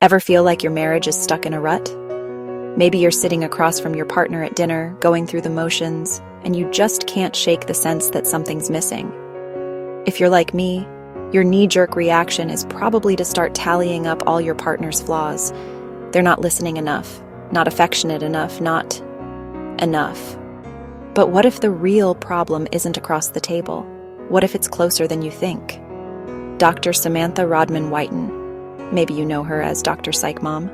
Ever feel like your marriage is stuck in a rut? Maybe you're sitting across from your partner at dinner, going through the motions, and you just can't shake the sense that something's missing. If you're like me, your knee-jerk reaction is probably to start tallying up all your partner's flaws. They're not listening enough, not affectionate enough, not enough. But what if the real problem isn't across the table? What if it's closer than you think? Dr. Samantha Rodman Whiten, maybe you know her as Dr. Psych Mom,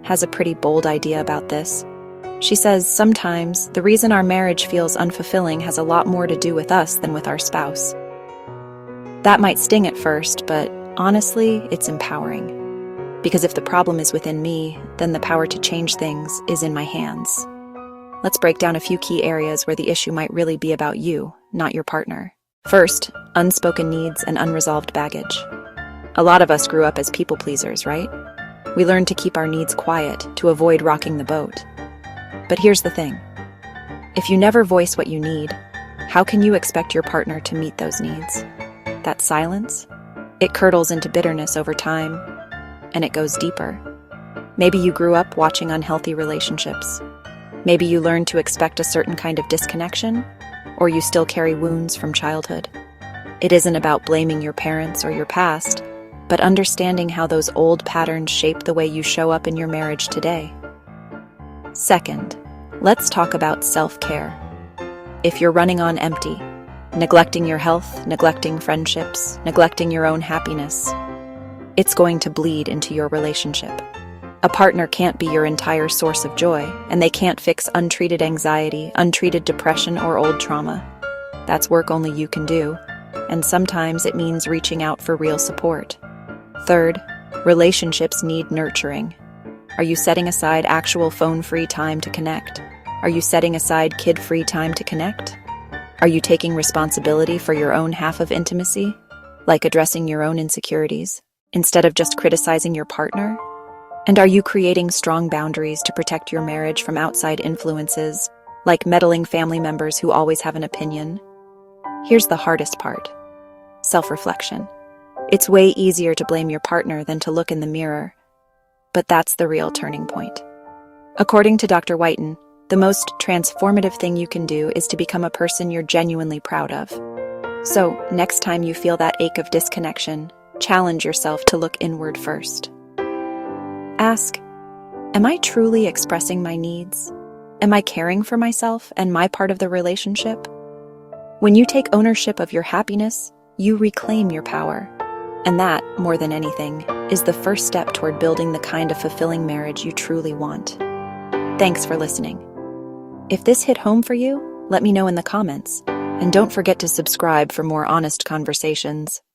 has a pretty bold idea about this. She says sometimes the reason our marriage feels unfulfilling has a lot more to do with us than with our spouse. That might sting at first, but honestly, it's empowering. Because if the problem is within me, then the power to change things is in my hands. Let's break down a few key areas where the issue might really be about you, not your partner. First, unspoken needs and unresolved baggage. A lot of us grew up as people pleasers, right? We learned to keep our needs quiet, to avoid rocking the boat. But here's the thing. If you never voice what you need, how can you expect your partner to meet those needs? That silence? It curdles into bitterness over time, and it goes deeper. Maybe you grew up watching unhealthy relationships. Maybe you learned to expect a certain kind of disconnection, or you still carry wounds from childhood. It isn't about blaming your parents or your past, but understanding how those old patterns shape the way you show up in your marriage today. Second, let's talk about self-care. If you're running on empty, neglecting your health, neglecting friendships, neglecting your own happiness, it's going to bleed into your relationship. A partner can't be your entire source of joy, and they can't fix untreated anxiety, untreated depression, or old trauma. That's work only you can do, and sometimes it means reaching out for real support. Third, relationships need nurturing. Are you setting aside actual phone-free time to connect? Are you setting aside kid-free time to connect? Are you taking responsibility for your own half of intimacy, like addressing your own insecurities, instead of just criticizing your partner? And are you creating strong boundaries to protect your marriage from outside influences, like meddling family members who always have an opinion? Here's the hardest part: self-reflection. It's way easier to blame your partner than to look in the mirror, but that's the real turning point. According to Dr. Whiten, the most transformative thing you can do is to become a person you're genuinely proud of. So, next time you feel that ache of disconnection, challenge yourself to look inward first. Ask, am I truly expressing my needs? Am I caring for myself and my part of the relationship? When you take ownership of your happiness, you reclaim your power. And that, more than anything, is the first step toward building the kind of fulfilling marriage you truly want. Thanks for listening. If this hit home for you, let me know in the comments. And don't forget to subscribe for more honest conversations.